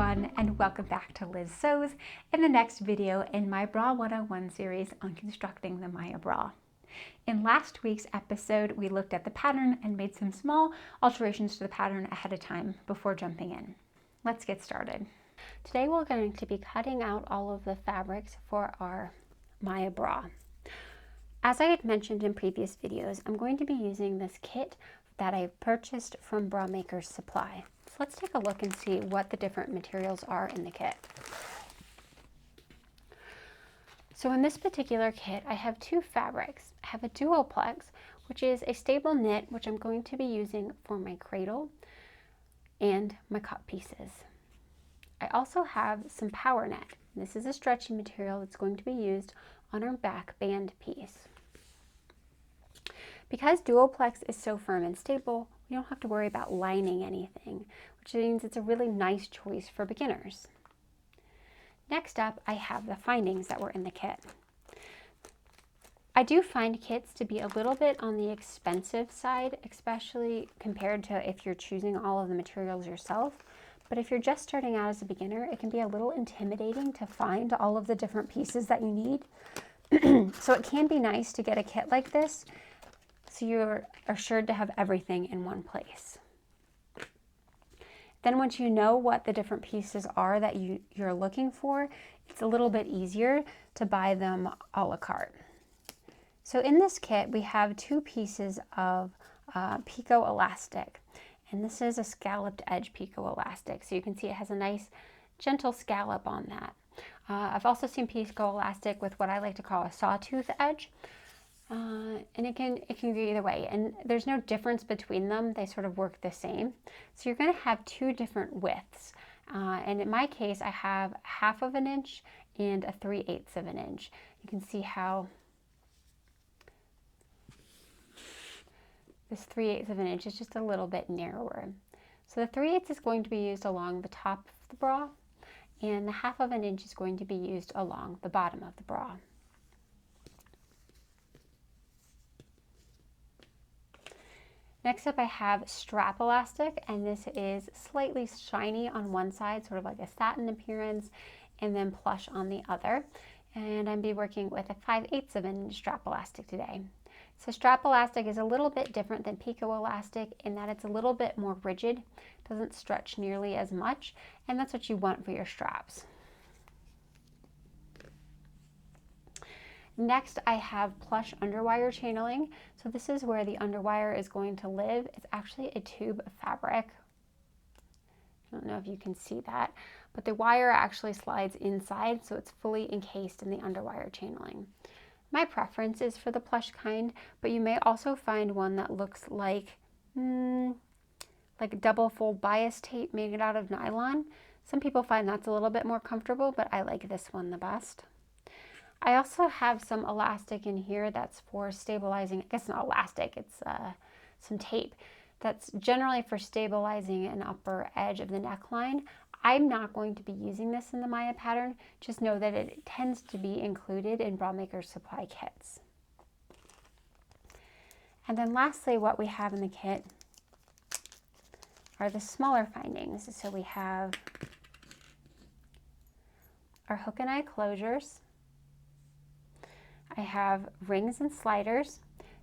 everyone, and welcome back to LizSews in the next video in my Bra 101 series on constructing the Maya bra. In last week's episode, we looked at the pattern and made some small alterations to the pattern ahead of time before jumping in. Let's get started. Today we're going to be cutting out all of the fabrics for our Maya bra. As I had mentioned in previous videos, I'm going to be using this kit that I purchased from Bra Maker's Supply. So let's take a look and see what the different materials are in the kit. So in this particular kit, I have two fabrics. I have a Duoplex, which is a stable knit, which I'm going to be using for my cradle and my cut pieces. I also have some power net. This is a stretchy material that's going to be used on our back band piece. Because Duoplex is so firm and stable, we don't have to worry about lining anything, which means it's a really nice choice for beginners. Next up, I have the findings that were in the kit. I do find kits to be a little bit on the expensive side, especially compared to if you're choosing all of the materials yourself. But if you're just starting out as a beginner, it can be a little intimidating to find all of the different pieces that you need. So it can be nice to get a kit like this, so you're assured to have everything in one place. Then once you know what the different pieces are that you're looking for, it's a little bit easier to buy them a la carte. So in this kit, we have two pieces of picot elastic, and this is a scalloped edge picot elastic. So you can see it has a nice gentle scallop on that. I've also seen picot elastic with what I like to call a sawtooth edge. And it can go either way, and there's no difference between them. They sort of work the same. So you're going to have two different widths, and in my case I have 1/2 inch and a 3/8 inch. You can see how this 3/8 inch is just a little bit narrower. So the 3/8 is going to be used along the top of the bra, and the 1/2 inch is going to be used along the bottom of the bra. Next up, I have strap elastic, and this is slightly shiny on one side, sort of like a satin appearance, and then plush on the other. And I'm be working with a 5/8 inch strap elastic today. So strap elastic is a little bit different than picot elastic in that it's a little bit more rigid, doesn't stretch nearly as much, and that's what you want for your straps. Next, I have plush underwire channeling. So this is where the underwire is going to live. It's actually a tube of fabric. I don't know if you can see that, but the wire actually slides inside, so it's fully encased in the underwire channeling. My preference is for the plush kind, but you may also find one that looks like double fold bias tape made out of nylon. Some people find that's a little bit more comfortable, but I like this one the best. I also have some elastic in here that's for stabilizing, I guess not elastic, it's some tape that's generally for stabilizing an upper edge of the neckline. I'm not going to be using this in the Maya pattern, just know that it tends to be included in Bra Maker's Supply kits. And then lastly, what we have in the kit are the smaller findings. So we have our hook and eye closures. I have rings and sliders.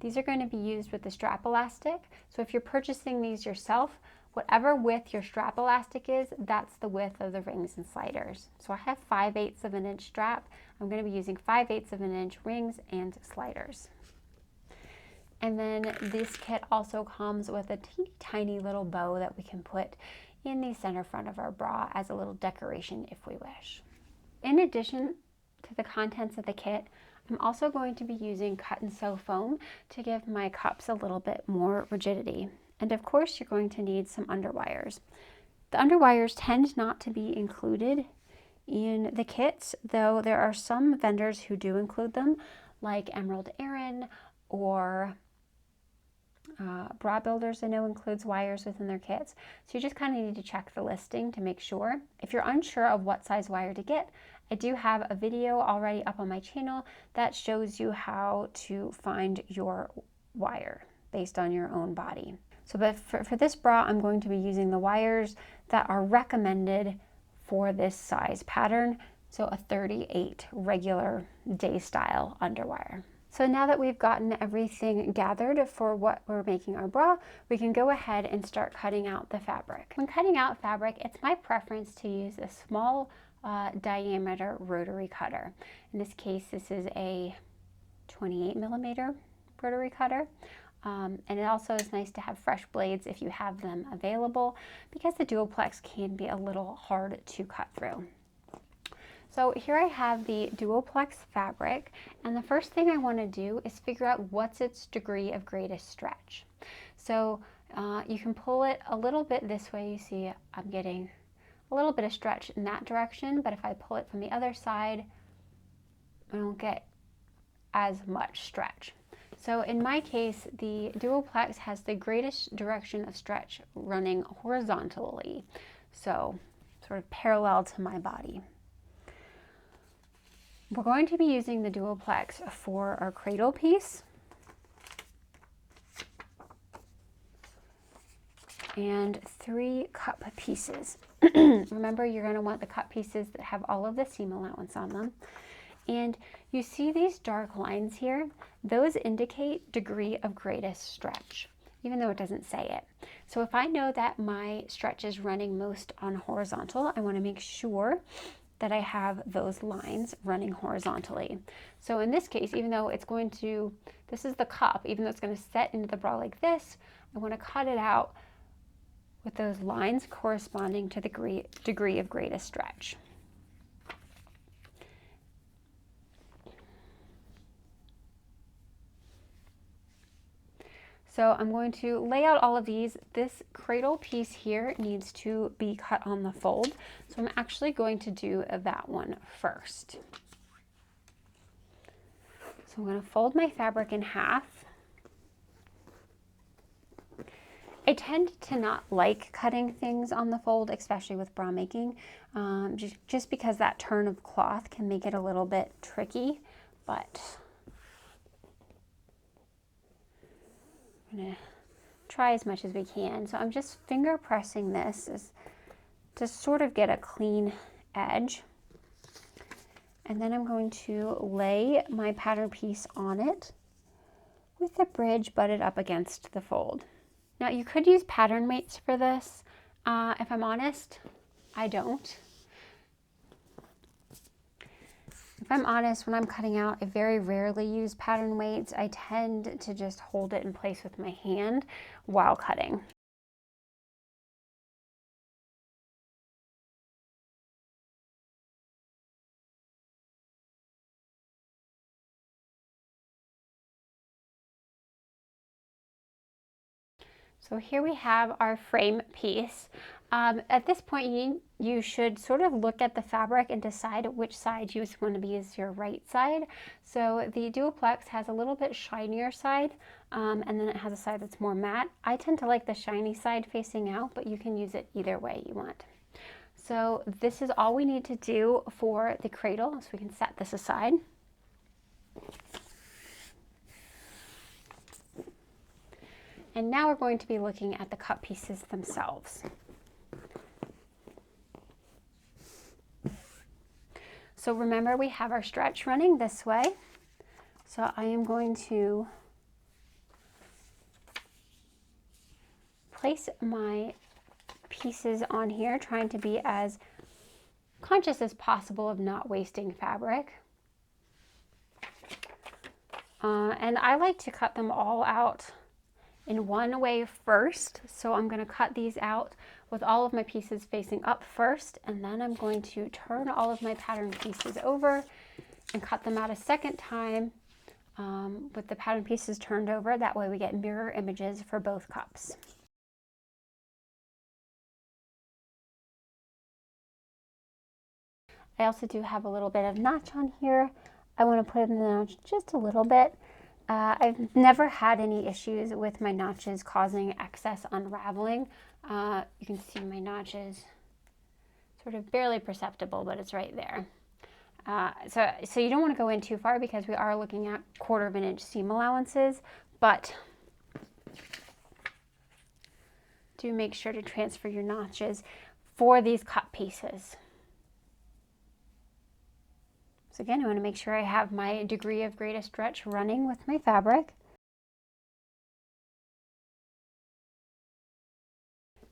These are going to be used with the strap elastic. So if you're purchasing these yourself, whatever width your strap elastic is, that's the width of the rings and sliders. So I have 5/8 inch strap. I'm going to be using 5/8 inch rings and sliders. And then this kit also comes with a teeny tiny little bow that we can put in the center front of our bra as a little decoration if we wish. In addition to the contents of the kit, I'm also going to be using cut and sew foam to give my cups a little bit more rigidity. And of course, you're going to need some underwires. The underwires tend not to be included in the kits, though there are some vendors who do include them, like Emerald Erin or Bra Builders I know includes wires within their kits. So you just kind of need to check the listing to make sure. If you're unsure of what size wire to get, I do have a video already up on my channel that shows you how to find your wire based on your own body. So but for this bra, I'm going to be using the wires that are recommended for this size pattern, so a 38 regular day style underwire. So now that we've gotten everything gathered for what we're making our bra, we can go ahead and start cutting out the fabric. When cutting out fabric, it's my preference to use a small diameter rotary cutter. In this case, this is a 28mm rotary cutter. And it also is nice to have fresh blades if you have them available, because the Duoplex can be a little hard to cut through. So here I have the Duoplex fabric, and the first thing I want to do is figure out what's its degree of greatest stretch. So you can pull it a little bit this way. You see I'm getting a little bit of stretch in that direction, but if I pull it from the other side, I don't get as much stretch. So in my case, the Duoplex has the greatest direction of stretch running horizontally, so sort of parallel to my body. We're going to be using the Duoplex for our cradle piece. And 3 cup pieces. Remember, you're going to want the cup pieces that have all of the seam allowance on them. And you see these dark lines here? Those indicate degree of greatest stretch, even though it doesn't say it. So if I know that my stretch is running most on horizontal, I want to make sure that I have those lines running horizontally. So in this case, even though it's going to, this is the cup, even though it's going to set into the bra like this, I want to cut it out with those lines corresponding to the degree of greatest stretch. So I'm going to lay out all of these. This cradle piece here needs to be cut on the fold. So I'm actually going to do that one first. So I'm going to fold my fabric in half. I tend to not like cutting things on the fold, especially with bra making, just because that turn of cloth can make it a little bit tricky, but I'm going to try as much as we can. So I'm just finger pressing this to sort of get a clean edge. And then I'm going to lay my pattern piece on it with the bridge butted up against the fold. Now you could use pattern weights for this. If I'm honest, I don't. If I'm honest, when I'm cutting out, I very rarely use pattern weights. I tend to just hold it in place with my hand while cutting. So here we have our frame piece. At this point, you should sort of look at the fabric and decide which side you want to be as your right side. So the Duoplex has a little bit shinier side, and then it has a side that's more matte. I tend to like the shiny side facing out, but you can use it either way you want. So this is all we need to do for the cradle, so we can set this aside. And now we're going to be looking at the cut pieces themselves. So remember, we have our stretch running this way. So I am going to place my pieces on here, trying to be as conscious as possible of not wasting fabric. And I like to cut them all out in one way first. So I'm going to cut these out with all of my pieces facing up first, and then I'm going to turn all of my pattern pieces over and cut them out a second time with the pattern pieces turned over. That way we get mirror images for both cups. I also do have a little bit of notch on here. I want to put in the notch just a little bit. I've never had any issues with my notches causing excess unraveling. You can see my notches sort of barely perceptible, but it's right there. So you don't want to go in too far because we are looking at 1/4 of an inch seam allowances, but do make sure to transfer your notches for these cut pieces. So again, I want to make sure I have my degree of greatest stretch running with my fabric.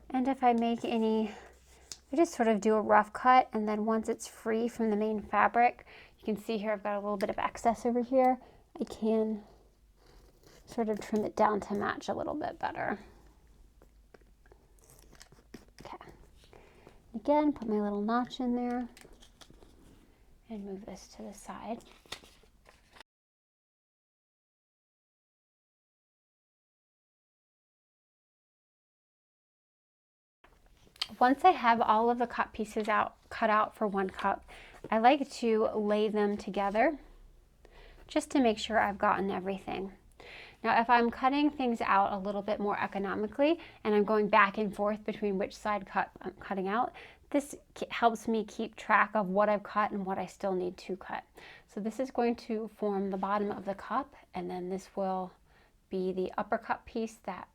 And if I make any, I just sort of do a rough cut, and then once it's free from the main fabric, you can see here I've got a little bit of excess over here. I can sort of trim it down to match a little bit better. Okay. Again, put my little notch in there and move this to the side. Once I have all of the cut pieces cut out for one cup, I like to lay them together just to make sure I've gotten everything. Now, if I'm cutting things out a little bit more economically and I'm going back and forth between which side I'm cutting out, this helps me keep track of what I've cut and what I still need to cut. So this is going to form the bottom of the cup, and then this will be the upper cup piece that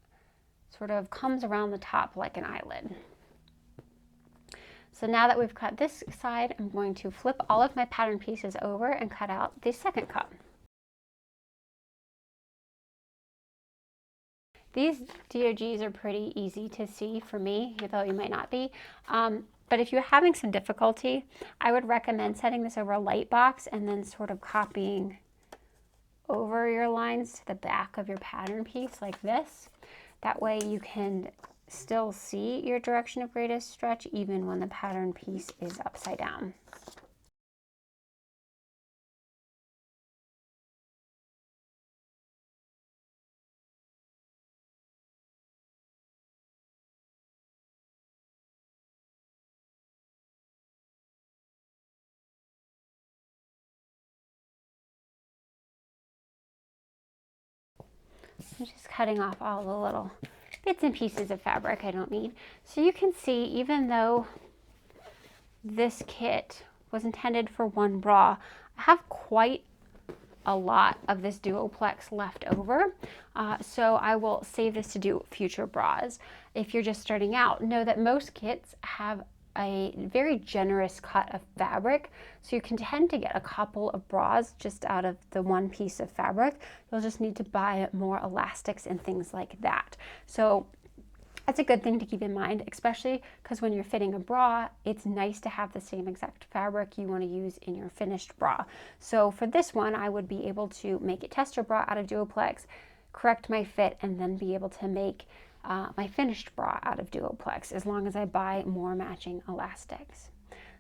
sort of comes around the top like an eyelid. So now that we've cut this side, I'm going to flip all of my pattern pieces over and cut out the second cup. These DOGs are pretty easy to see for me, though you might not be. But if you're having some difficulty, I would recommend setting this over a light box and then sort of copying over your lines to the back of your pattern piece like this. That way you can still see your direction of greatest stretch even when the pattern piece is upside down. I'm just cutting off all the little bits and pieces of fabric I don't need. So you can see, even though this kit was intended for one bra, I have quite a lot of this Duoplex left over. So I will save this to do future bras. If you're just starting out, know that most kits have a very generous cut of fabric, so you can tend to get a couple of bras just out of the one piece of fabric. You'll just need to buy more elastics and things like that. So that's a good thing to keep in mind, especially because when you're fitting a bra, it's nice to have the same exact fabric you want to use in your finished bra. So for this one, I would be able to make a tester bra out of Duoplex, correct my fit, and then be able to make my finished bra out of Duoplex, as long as I buy more matching elastics.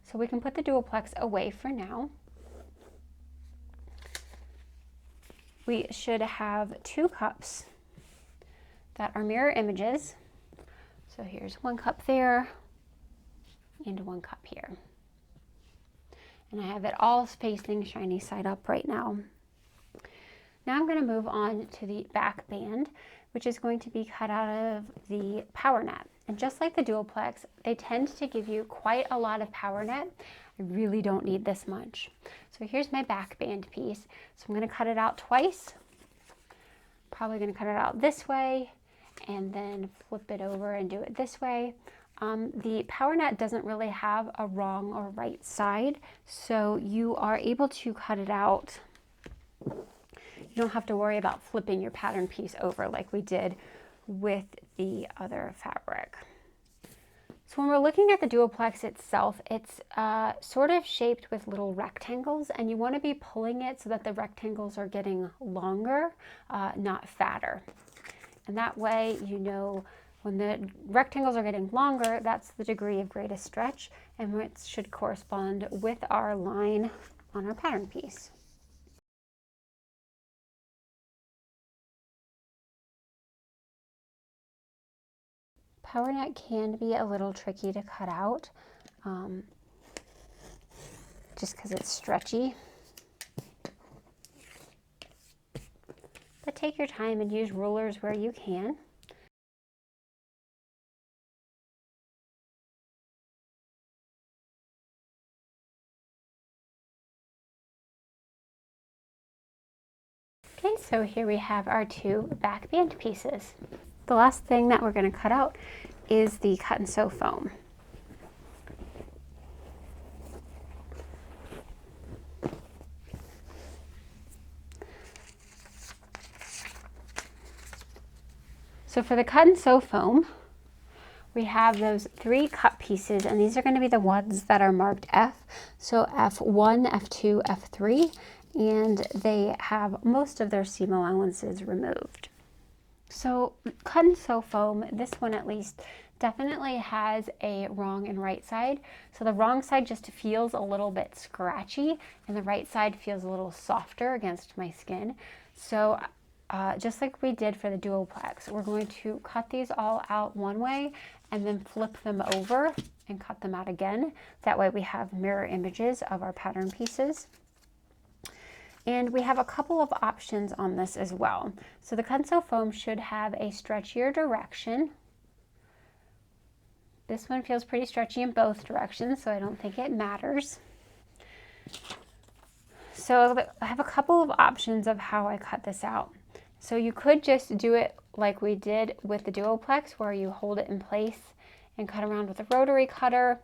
So we can put the Duoplex away for now. We should have 2 cups that are mirror images. So here's 1 cup there and 1 cup here. And I have it all facing shiny side up right now. Now I'm going to move on to the back band, which is going to be cut out of the power net. And just like the Duoplex, they tend to give you quite a lot of power net. I really don't need this much. So here's my back band piece. So I'm going to cut it out twice. Probably going to cut it out this way and then flip it over and do it this way. The power net doesn't really have a wrong or right side, so you are able to cut it out. You don't have to worry about flipping your pattern piece over like we did with the other fabric. So when we're looking at the Duoplex itself, it's sort of shaped with little rectangles, and you want to be pulling it so that the rectangles are getting longer, not fatter. And that way, you know, when the rectangles are getting longer, that's the degree of greatest stretch, and it should correspond with our line on our pattern piece. Power net can be a little tricky to cut out, just because it's stretchy. But take your time and use rulers where you can. Okay, so here we have our 2 back band pieces. The last thing that we're going to cut out is the cut and sew foam. So for the cut and sew foam, we have those 3 cut pieces, and these are going to be the ones that are marked F. So F1, F2, F3, and they have most of their seam allowances removed. So cut and sew foam, this one at least, definitely has a wrong and right side. So the wrong side just feels a little bit scratchy, and the right side feels a little softer against my skin. So just like we did for the Duoplex, we're going to cut these all out one way and then flip them over and cut them out again. That way we have mirror images of our pattern pieces. And we have a couple of options on this as well. So the cut and sew foam should have a stretchier direction. This one feels pretty stretchy in both directions, so I don't think it matters. So I have a couple of options of how I cut this out. So you could just do it like we did with the Duoplex, where you hold it in place and cut around with a rotary cutter.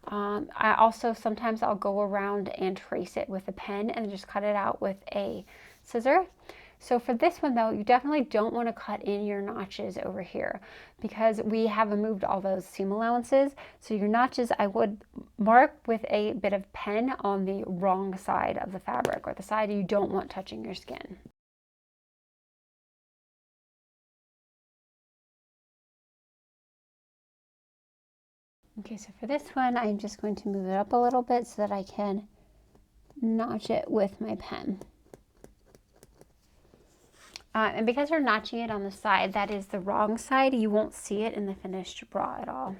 I also sometimes I'll go around and trace it with a pen and just cut it out with a scissor. So for this one though, you definitely don't want to cut in your notches over here because we have removed all those seam allowances. So your notches, I would mark with a bit of pen on the wrong side of the fabric, or the side you don't want touching your skin. Okay, so for this one, I'm just going to move it up a little bit so that I can notch it with my pen. And because we're notching it on the side that is the wrong side, you won't see it in the finished bra at all.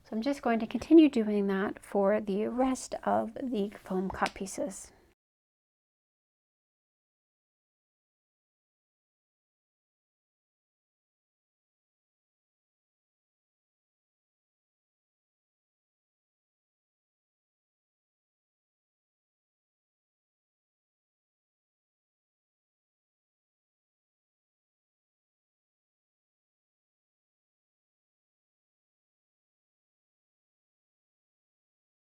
So I'm just going to continue doing that for the rest of the foam cut pieces.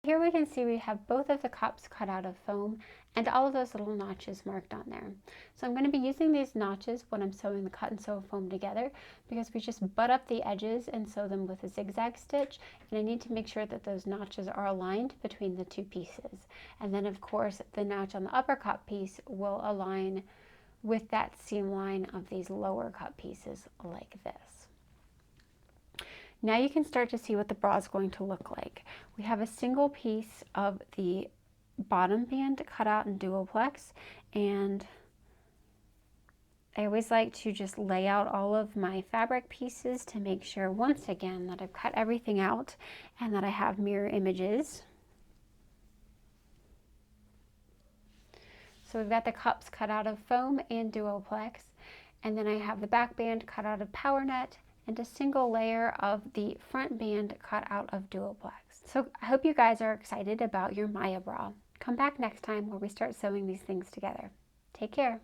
Here we can see we have both of the cups cut out of foam and all of those little notches marked on there. So I'm going to be using these notches when I'm sewing the cut and sew foam together, because we just butt up the edges and sew them with a zigzag stitch, and I need to make sure that those notches are aligned between the 2 pieces. And then of course the notch on the upper cut piece will align with that seam line of these lower cut pieces like this. Now you can start to see what the bra is going to look like. We have a single piece of the bottom band cut out in Duoplex, and I always like to just lay out all of my fabric pieces to make sure once again that I've cut everything out and that I have mirror images. So we've got the cups cut out of foam and Duoplex, and then I have the back band cut out of Power Net and a single layer of the front band cut out of Duoplex. So I hope you guys are excited about your Maya bra. Come back next time where we start sewing these things together. Take care.